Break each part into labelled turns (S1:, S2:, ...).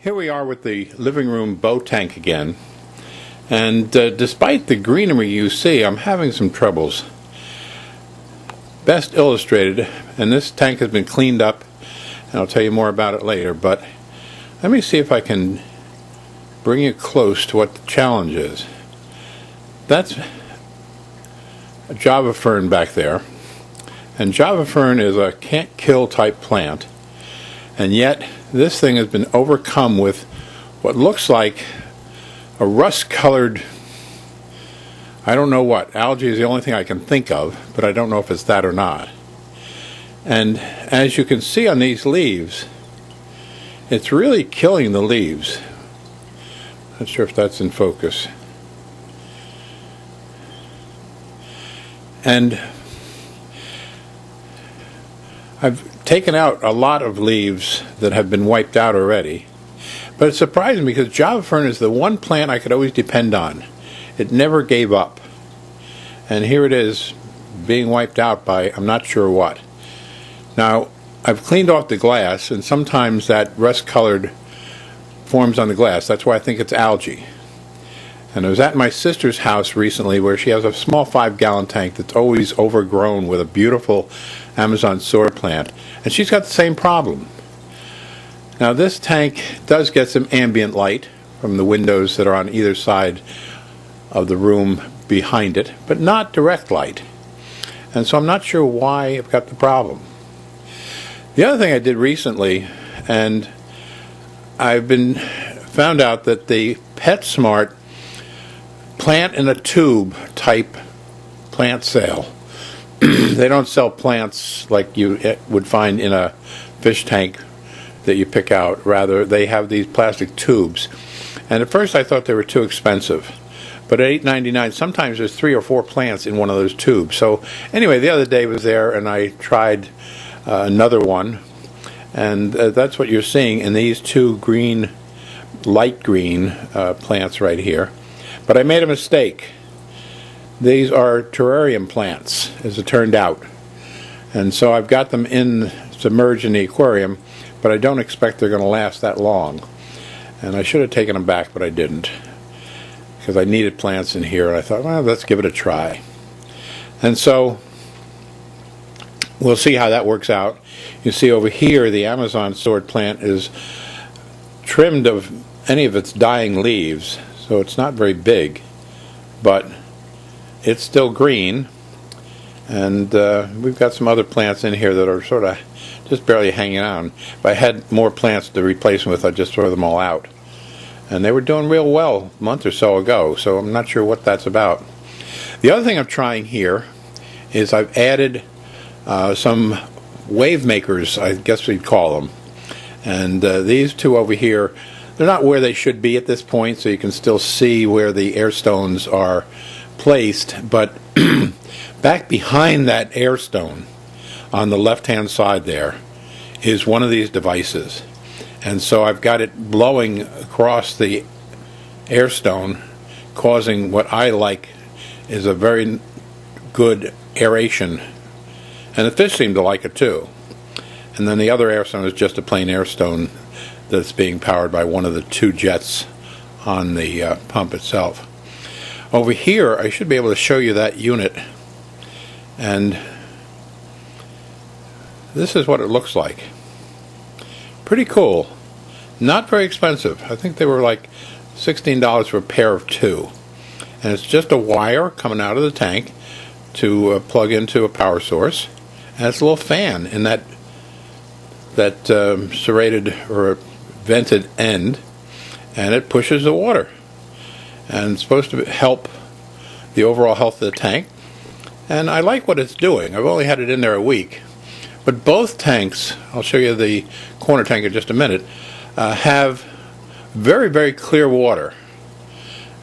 S1: Here we are with the living room boat tank again, and despite the greenery you see, I'm having some troubles. Best illustrated, and this tank has been cleaned up, and I'll tell you more about it later, but let me see if I can bring you close to what the challenge is. That's a Java fern back there, and Java fern is a can't-kill type plant, and yet this thing has been overcome with what looks like a rust-colored, I don't know what. Algae is the only thing I can think of, but I don't know if it's that or not. And as you can see on these leaves, it's really killing the leaves. Not sure if that's in focus. And I've taken out a lot of leaves that have been wiped out already, but it's surprising because Java fern is the one plant I could always depend on. It never gave up, and here it is being wiped out by I'm not sure what. Now I've cleaned off the glass, and sometimes that rust-colored forms on the glass. That's why I think it's algae. And I was at my sister's house recently where she has a small 5-gallon tank that's always overgrown with a beautiful Amazon sword plant, and she's got the same problem. Now this tank does get some ambient light from the windows that are on either side of the room behind it, but not direct light. And so I'm not sure why I've got the problem. The other thing I did recently, and I've been found out that the PetSmart plant in a tube type plant sale. They don't sell plants like you would find in a fish tank that you pick out. Rather, they have these plastic tubes. And at first I thought they were too expensive. But at $8.99, sometimes there's 3 or 4 plants in one of those tubes. So anyway, the other day I was there and I tried another one. And that's what you're seeing in these two green, light green plants right here. But I made a mistake. These are terrarium plants, as it turned out. And so I've got them submerged in the aquarium, but I don't expect they're going to last that long. And I should have taken them back, but I didn't, because I needed plants in here, and I thought, well, let's give it a try. And so we'll see how that works out. You see over here, the Amazon sword plant is trimmed of any of its dying leaves, so it's not very big, but it's still green. And we've got some other plants in here that are sort of just barely hanging on. If I had more plants to replace them with, I'd just throw them all out. And they were doing real well a month or so ago, so I'm not sure what that's about. The other thing I'm trying here is I've added some wave makers, I guess we'd call them. And these two over here, they're not where they should be at this point, so you can still see where the air stones are placed, but back behind that air stone on the left-hand side there is one of these devices. And so I've got it blowing across the air stone, causing what I like is a very good aeration. And the fish seem to like it too. And then the other air stone is just a plain air stone that's being powered by one of the 2 jets on the pump itself. Over here, I should be able to show you that unit, and this is what it looks like. Pretty cool. Not very expensive. I think they were like $16 for a pair of 2. And it's just a wire coming out of the tank to plug into a power source, and it's a little fan in that serrated or vented end, and it pushes the water. And it's supposed to help the overall health of the tank. And I like what it's doing. I've only had it in there a week. But both tanks, I'll show you the corner tank in just a minute, have very, very clear water.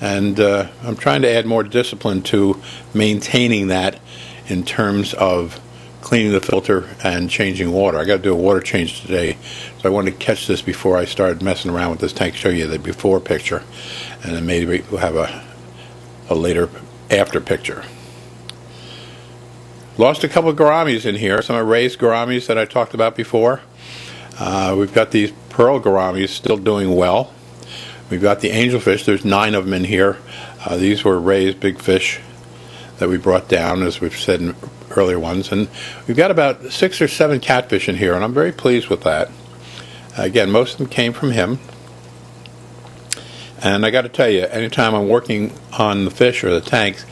S1: And I'm trying to add more discipline to maintaining that in terms of cleaning the filter and changing water. I got to do a water change today, so I wanted to catch this before I started messing around with this tank, show you the before picture, and then maybe we'll have a later after picture. Lost a couple of gouramis in here, some raised gouramis that I talked about before. We've got these pearl gouramis still doing well. We've got the angelfish. There's 9 of them in here. These were raised big fish that we brought down, as we've said in earlier ones. And we've got about 6 or 7 catfish in here, and I'm very pleased with that. Again, most of them came from him. And I got to tell you, anytime I'm working on the fish or the tanks,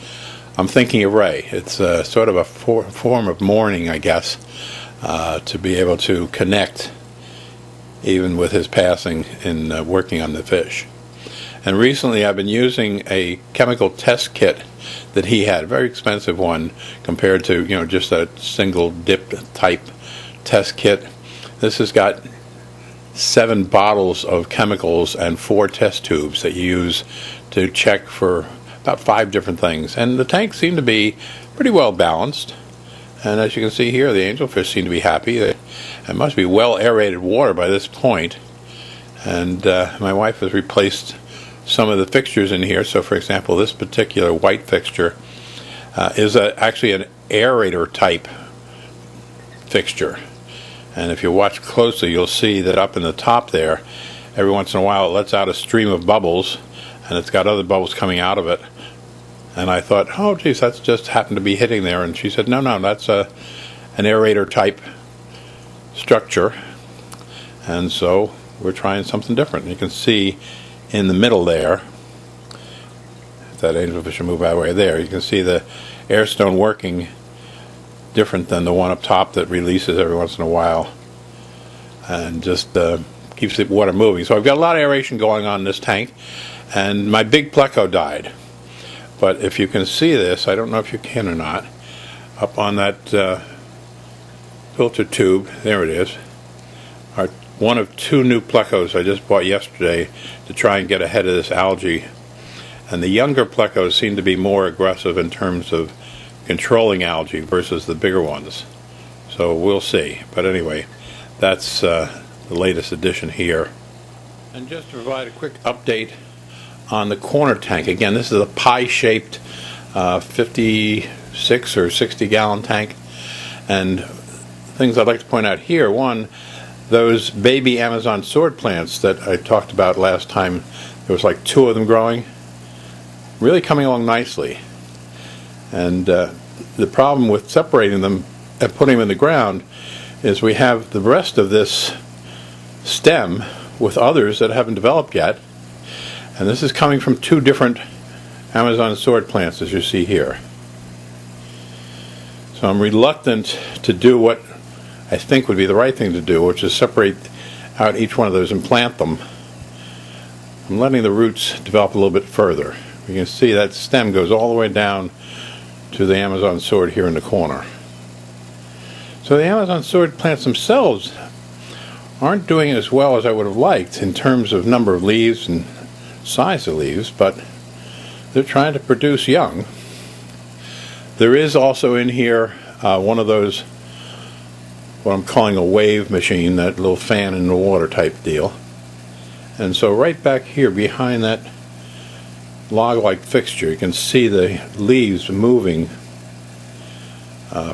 S1: I'm thinking of Ray. It's sort of a form of mourning, I guess, to be able to connect even with his passing in working on the fish. And recently I've been using a chemical test kit that he had, a very expensive one compared to, just a single dip type test kit. This has got 7 bottles of chemicals and 4 test tubes that you use to check for about 5 different things. And the tanks seem to be pretty well balanced. And as you can see here, the angelfish seem to be happy. It must be well aerated water by this point. And my wife has replaced some of the fixtures in here. So for example, this particular white fixture is actually an aerator type fixture. And if you watch closely, you'll see that up in the top there, every once in a while it lets out a stream of bubbles, and it's got other bubbles coming out of it. And I thought, oh geez, that's just happened to be hitting there. And she said, no, that's an aerator type structure. And so we're trying something different. You can see in the middle there, if that angelfish will move out of the way there, you can see the air stone working different than the one up top that releases every once in a while and just keeps the water moving. So I've got a lot of aeration going on in this tank, and my big pleco died. But if you can see this, I don't know if you can or not, up on that filter tube, there it is, are one of 2 new plecos I just bought yesterday to try and get ahead of this algae. And the younger plecos seem to be more aggressive in terms of controlling algae versus the bigger ones. So we'll see. But anyway, that's the latest addition here. And just to provide a quick update on the corner tank. Again, this is a pie-shaped 56 or 60 gallon tank. And things I'd like to point out here. One, those baby Amazon sword plants that I talked about last time, there was like 2 of them growing, really coming along nicely. And the problem with separating them and putting them in the ground is we have the rest of this stem with others that haven't developed yet. And this is coming from 2 different Amazon sword plants, as you see here. So I'm reluctant to do what I think would be the right thing to do, which is separate out each one of those and plant them. I'm letting the roots develop a little bit further. You can see that stem goes all the way down to the Amazon sword here in the corner. So the Amazon sword plants themselves aren't doing as well as I would have liked in terms of number of leaves and size of leaves, but they're trying to produce young. There is also in here one of those, what I'm calling a wave machine, that little fan in the water type deal. And so right back here behind that log-like fixture, you can see the leaves moving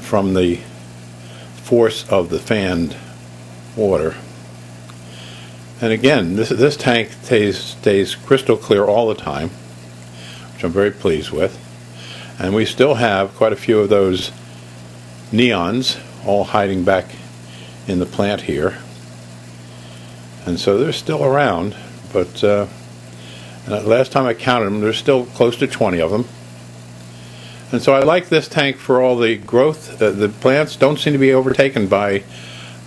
S1: from the force of the fanned water. And again, this tank stays crystal clear all the time, which I'm very pleased with. And we still have quite a few of those neons all hiding back in the plant here. And so they're still around, but last time I counted them, there's still close to 20 of them. And so I like this tank for all the growth. The plants don't seem to be overtaken by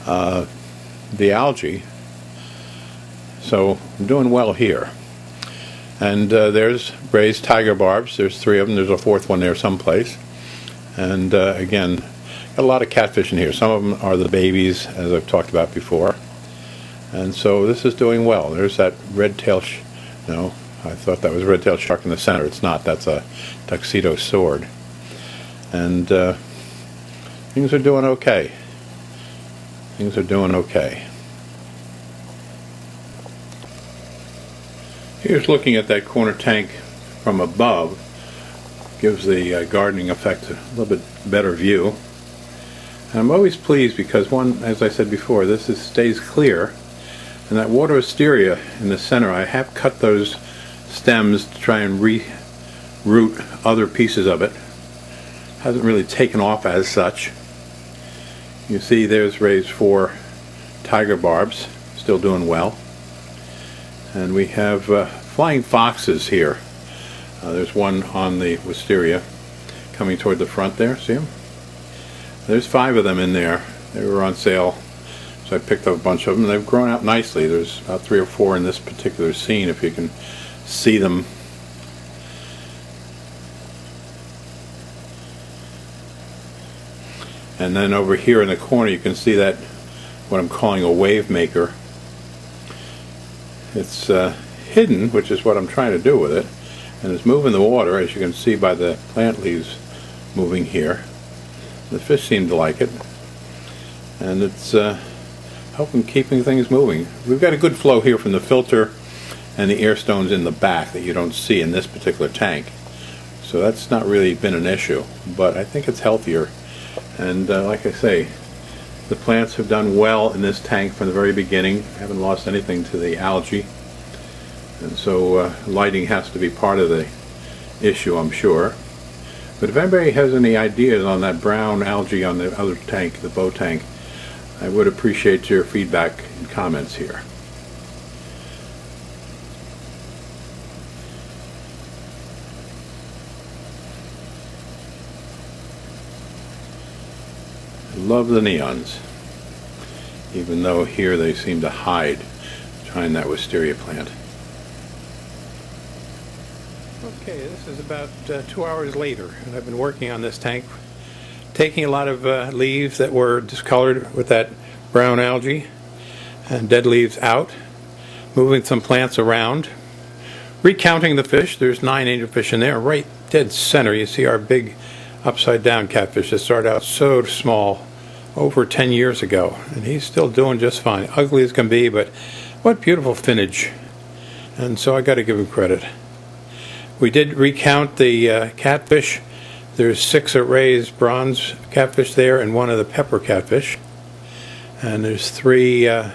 S1: the algae. So I'm doing well here. And there's raised tiger barbs. There's 3 of them. There's a 4th one there someplace. And again, got a lot of catfish in here. Some of them are the babies, as I've talked about before. And so this is doing well. There's that red-tailed, no, I thought that was a red-tailed shark in the center. It's not. That's a tuxedo sword. And things are doing okay. Things are doing okay. Here's looking at that corner tank from above. Gives the gardening effect a little bit better view. And I'm always pleased because, one, as I said before, stays clear, and that water wisteria in the center, I have cut those stems to try and re-root other pieces of it. Hasn't really taken off as such. You see there's raised 4 tiger barbs, still doing well. And we have flying foxes here. There's one on the wisteria coming toward the front there, see them? There's 5 of them in there. They were on sale, so I picked up a bunch of them. They've grown out nicely. There's about 3 or 4 in this particular scene, if you can see them. And then over here in the corner you can see that, what I'm calling a wave maker. It's hidden, which is what I'm trying to do with it, and it's moving the water, as you can see by the plant leaves moving here. The fish seem to like it, and it's helping keeping things moving. We've got a good flow here from the filter and the air stones in the back that you don't see in this particular tank, so that's not really been an issue, but I think it's healthier. And like I say, the plants have done well in this tank from the very beginning. Haven't lost anything to the algae, and so lighting has to be part of the issue, I'm sure. But if anybody has any ideas on that brown algae on the other tank, the bow tank, I would appreciate your feedback and comments here. I love the neons, even though here they seem to hide behind that wisteria plant. Okay, this is about 2 hours later, and I've been working on this tank, taking a lot of leaves that were discolored with that brown algae and dead leaves out, moving some plants around, recounting the fish. There's 9 angelfish in there. Right dead center you see our big upside down catfish that started out so small over 10 years ago, and he's still doing just fine. Ugly as can be, but what beautiful finnage, and so I got to give him credit. We did recount the catfish. There's 6 raised bronze catfish there and 1 of the pepper catfish, and there's 3 of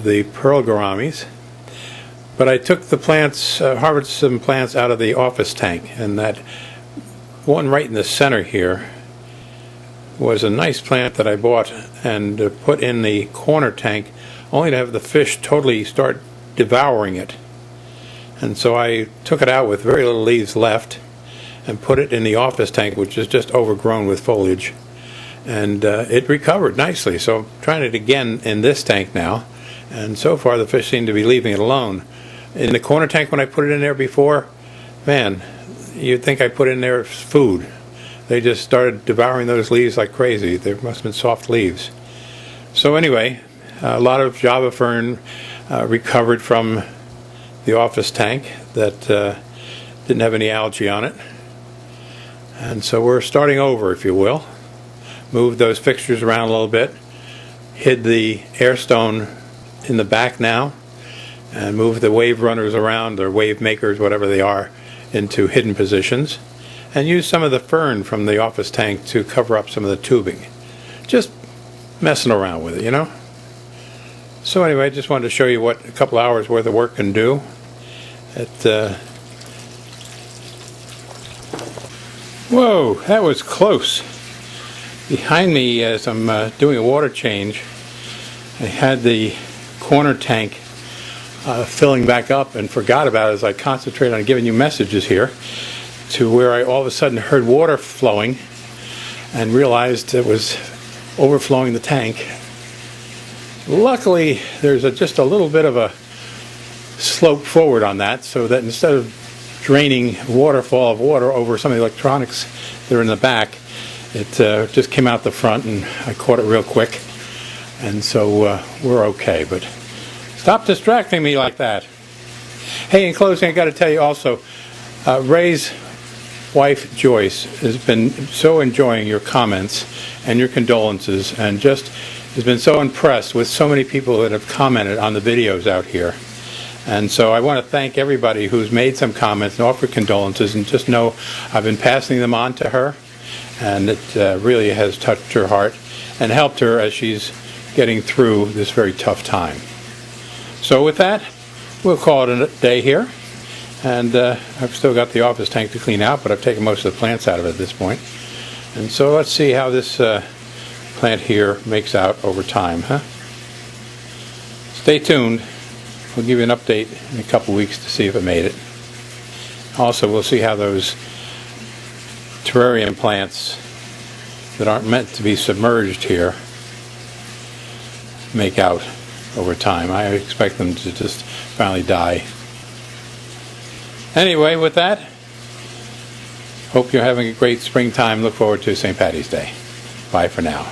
S1: the pearl gouramis. But I took the plants, harvested some plants out of the office tank, and that one right in the center here was a nice plant that I bought and put in the corner tank, only to have the fish totally start devouring it. And so I took it out with very little leaves left and put it in the office tank, which is just overgrown with foliage, and it recovered nicely. So I'm trying it again in this tank now, and so far the fish seem to be leaving it alone. In the corner tank, when I put it in there before, man, you'd think I put in there food. They just started devouring those leaves like crazy. There must have been soft leaves. So anyway, a lot of Java fern recovered from the office tank that didn't have any algae on it. And so we're starting over, if you will. Moved those fixtures around a little bit, hid the air stone in the back now, and move the wave runners around, or wave makers, whatever they are, into hidden positions, and use some of the fern from the office tank to cover up some of the tubing. Just messing around with it, you know. So anyway, I just wanted to show you what a couple hours worth of work can do. Whoa, that was close. Behind me, as I'm doing a water change, I had the corner tank filling back up and forgot about it as I concentrated on giving you messages here, to where I all of a sudden heard water flowing and realized it was overflowing the tank. Luckily, there's just a little bit of a slope forward on that, so that instead of draining a waterfall of water over some of the electronics that are in the back, it just came out the front, and I caught it real quick, and so we're okay. But stop distracting me like that. Hey, in closing, I got to tell you also, Ray's wife Joyce has been so enjoying your comments and your condolences, and just has been so impressed with so many people that have commented on the videos out here. And so I want to thank everybody who's made some comments and offered condolences, and just know I've been passing them on to her, and it really has touched her heart and helped her as she's getting through this very tough time. So with that, we'll call it a day here. And I've still got the office tank to clean out, but I've taken most of the plants out of it at this point. And so let's see how this plant here makes out over time, huh? Stay tuned. We'll give you an update in a couple weeks to see if it made it. Also, we'll see how those terrarium plants that aren't meant to be submerged here make out over time. I expect them to just finally die. Anyway, with that, hope you're having a great springtime. Look forward to St. Patty's Day. Bye for now.